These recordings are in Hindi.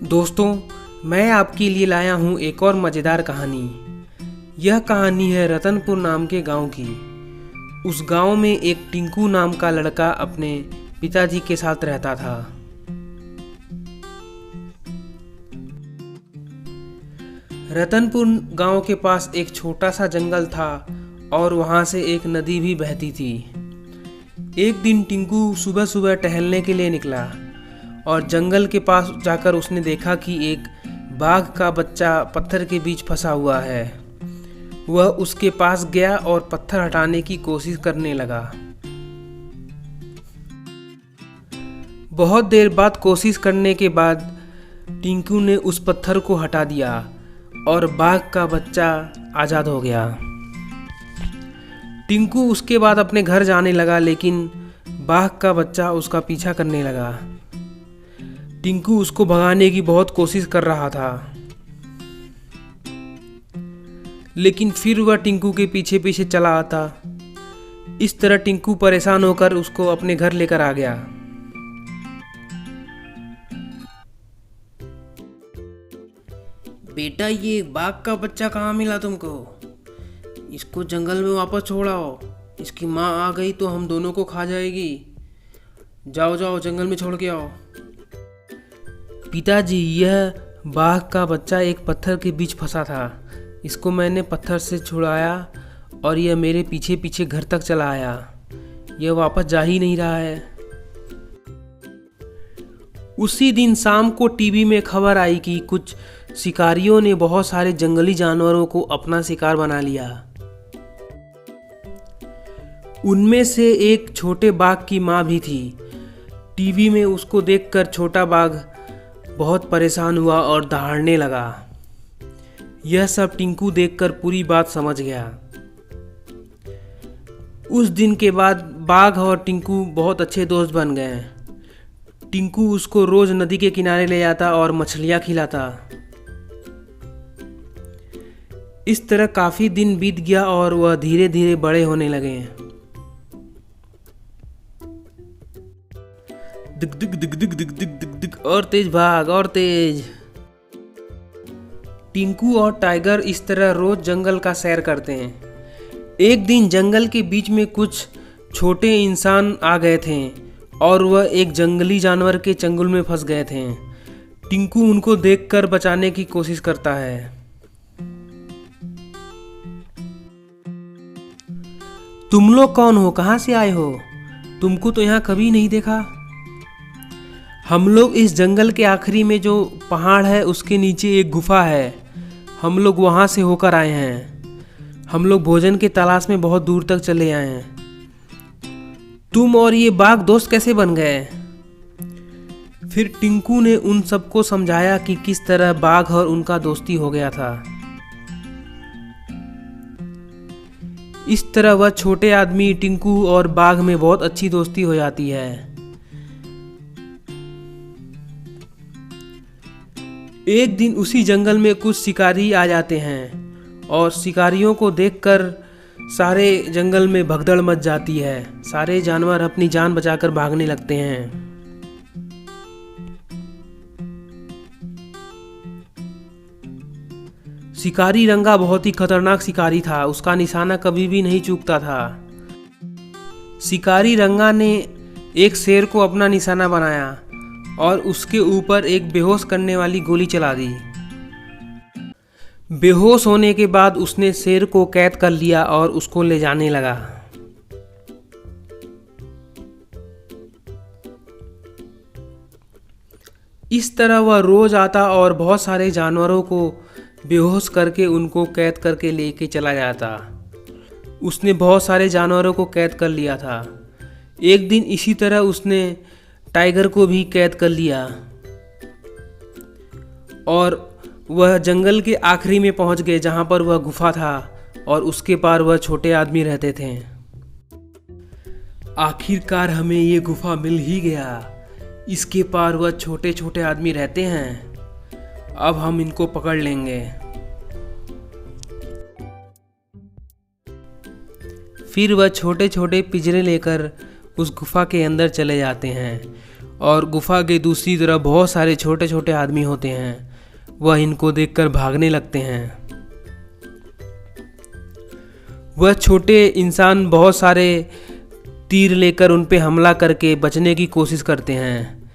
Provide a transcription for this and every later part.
दोस्तों, मैं आपके लिए लाया हूँ एक और मज़ेदार कहानी। यह कहानी है रतनपुर नाम के गांव की। उस गांव में एक टिंकू नाम का लड़का अपने पिताजी के साथ रहता था। रतनपुर गांव के पास एक छोटा सा जंगल था और वहाँ से एक नदी भी बहती थी। एक दिन टिंकू सुबह सुबह टहलने के लिए निकला और जंगल के पास जाकर उसने देखा कि एक बाघ का बच्चा पत्थर के बीच फंसा हुआ है। वह उसके पास गया और पत्थर हटाने की कोशिश करने लगा। बहुत देर बाद कोशिश करने के बाद टिंकू ने उस पत्थर को हटा दिया और बाघ का बच्चा आज़ाद हो गया। टिंकू उसके बाद अपने घर जाने लगा, लेकिन बाघ का बच्चा उसका पीछा करने लगा। टिंकू उसको भगाने की बहुत कोशिश कर रहा था, लेकिन फिर वह टिंकू के पीछे पीछे चला आता। इस तरह टिंकू परेशान होकर उसको अपने घर लेकर आ गया। बेटा, ये बाघ का बच्चा कहाँ मिला तुमको? इसको जंगल में वापस छोड़ाओ। इसकी माँ आ गई तो हम दोनों को खा जाएगी। जाओ जाओ, जंगल में छोड़ के आओ। पिताजी, यह बाघ का बच्चा एक पत्थर के बीच फंसा था। इसको मैंने पत्थर से छुड़ाया और यह मेरे पीछे पीछे घर तक चला आया। यह वापस जा ही नहीं रहा है। उसी दिन शाम को टीवी में खबर आई कि कुछ शिकारियों ने बहुत सारे जंगली जानवरों को अपना शिकार बना लिया। उनमें से एक छोटे बाघ की माँ भी थी। टीवी में उसको देखकर छोटा बाघ बहुत परेशान हुआ और दहाड़ने लगा। यह सब टिंकू देखकर पूरी बात समझ गया। उस दिन के बाद बाघ और टिंकू बहुत अच्छे दोस्त बन गए। टिंकू उसको रोज नदी के किनारे ले जाता और मछलियां खिलाता। इस तरह काफी दिन बीत गया और वह धीरे धीरे बड़े होने लगे। दिक दिक दिक दिक दिक दिक दिक दिक, और तेज भाग, और तेज। टिंकू और टाइगर इस तरह रोज जंगल का सैर करते हैं। एक दिन जंगल के बीच में कुछ छोटे इंसान आ गए थे और वह एक जंगली जानवर के चंगुल में फंस गए थे। टिंकू उनको देखकर बचाने की कोशिश करता है। तुम लोग कौन हो? कहाँ से आए हो? तुमको तो यहाँ कभी नहीं देखा। हम लोग इस जंगल के आखिरी में जो पहाड़ है उसके नीचे एक गुफा है। हम लोग वहाँ से होकर आए हैं। हम लोग भोजन के तलाश में बहुत दूर तक चले आए हैं। तुम और ये बाघ दोस्त कैसे बन गए? फिर टिंकू ने उन सबको समझाया कि किस तरह बाघ और उनका दोस्ती हो गया था। इस तरह वह छोटे आदमी टिंकू और बाघ में बहुत अच्छी दोस्ती हो जाती है। एक दिन उसी जंगल में कुछ शिकारी आ जाते हैं और शिकारियों को देखकर सारे जंगल में भगदड़ मच जाती है। सारे जानवर अपनी जान बचाकर भागने लगते हैं। शिकारी रंगा बहुत ही खतरनाक शिकारी था। उसका निशाना कभी भी नहीं चूकता था। शिकारी रंगा ने एक शेर को अपना निशाना बनाया और उसके ऊपर एक बेहोश करने वाली गोली चला दी। बेहोश होने के बाद उसने शेर को कैद कर लिया और उसको ले जाने लगा। इस तरह वह रोज आता और बहुत सारे जानवरों को बेहोश करके उनको कैद करके लेके चला जाता। उसने बहुत सारे जानवरों को कैद कर लिया था। एक दिन इसी तरह उसने टाइगर को भी कैद कर लिया और वह जंगल के आखिरी में पहुंच गए जहां पर वह गुफा था और उसके पार वह छोटे आदमी रहते थे। आखिरकार हमें ये गुफा मिल ही गया। इसके पार वह छोटे छोटे आदमी रहते हैं। अब हम इनको पकड़ लेंगे। फिर वह छोटे छोटे पिंजरे लेकर उस गुफा के अंदर चले जाते हैं और गुफा के दूसरी तरफ बहुत सारे छोटे छोटे आदमी होते हैं। वह इनको देखकर भागने लगते हैं। वह छोटे इंसान बहुत सारे तीर लेकर उन पे हमला करके बचने की कोशिश करते हैं,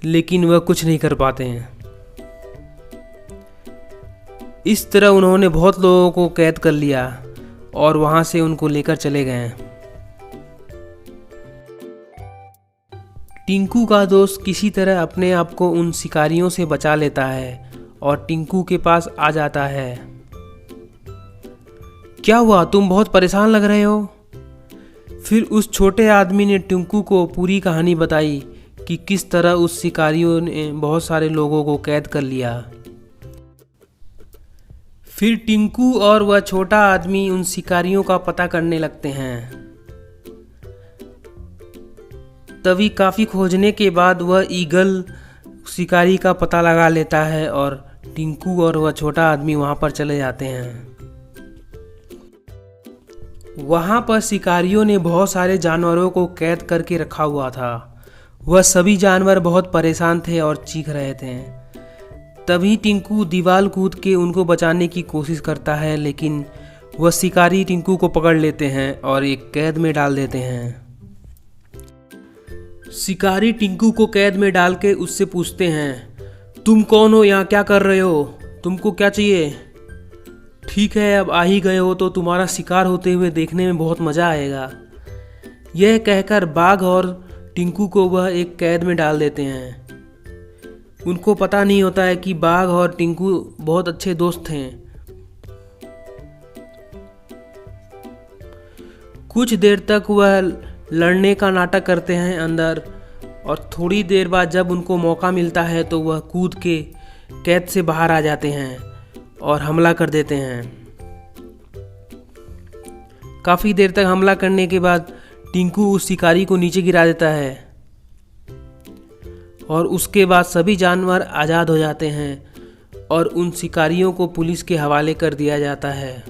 लेकिन वह कुछ नहीं कर पाते हैं। इस तरह उन्होंने बहुत लोगों को कैद कर लिया और वहां से उनको लेकर चले गए। टिंकू का दोस्त किसी तरह अपने आप को उन शिकारियों से बचा लेता है और टिंकू के पास आ जाता है। क्या हुआ, तुम बहुत परेशान लग रहे हो? फिर उस छोटे आदमी ने टिंकू को पूरी कहानी बताई कि किस तरह उस शिकारियों ने बहुत सारे लोगों को कैद कर लिया। फिर टिंकू और वह छोटा आदमी उन शिकारियों का पता करने लगते हैं। तभी काफ़ी खोजने के बाद वह ईगल शिकारी का पता लगा लेता है और टिंकू और वह छोटा आदमी वहाँ पर चले जाते हैं। वहाँ पर शिकारियों ने बहुत सारे जानवरों को कैद करके रखा हुआ था। वह सभी जानवर बहुत परेशान थे और चीख रहे थे। तभी टिंकू दीवार कूद के उनको बचाने की कोशिश करता है, लेकिन वह शिकारी टिंकू को पकड़ लेते हैं और एक कैद में डाल देते हैं। शिकारी टिंकू को कैद में डाल के उससे पूछते हैं, तुम कौन हो, यहाँ क्या कर रहे हो, तुमको क्या चाहिए? ठीक है, अब आ ही गए हो तो तुम्हारा शिकार होते हुए देखने में बहुत मज़ा आएगा। यह कहकर बाघ और टिंकू को वह एक कैद में डाल देते हैं। उनको पता नहीं होता है कि बाघ और टिंकू बहुत अच्छे दोस्त हैं। कुछ देर तक वह लड़ने का नाटक करते हैं अंदर, और थोड़ी देर बाद जब उनको मौका मिलता है तो वह कूद के कैद से बाहर आ जाते हैं और हमला कर देते हैं। काफ़ी देर तक हमला करने के बाद टिंकू उस शिकारी को नीचे गिरा देता है और उसके बाद सभी जानवर आज़ाद हो जाते हैं और उन शिकारियों को पुलिस के हवाले कर दिया जाता है।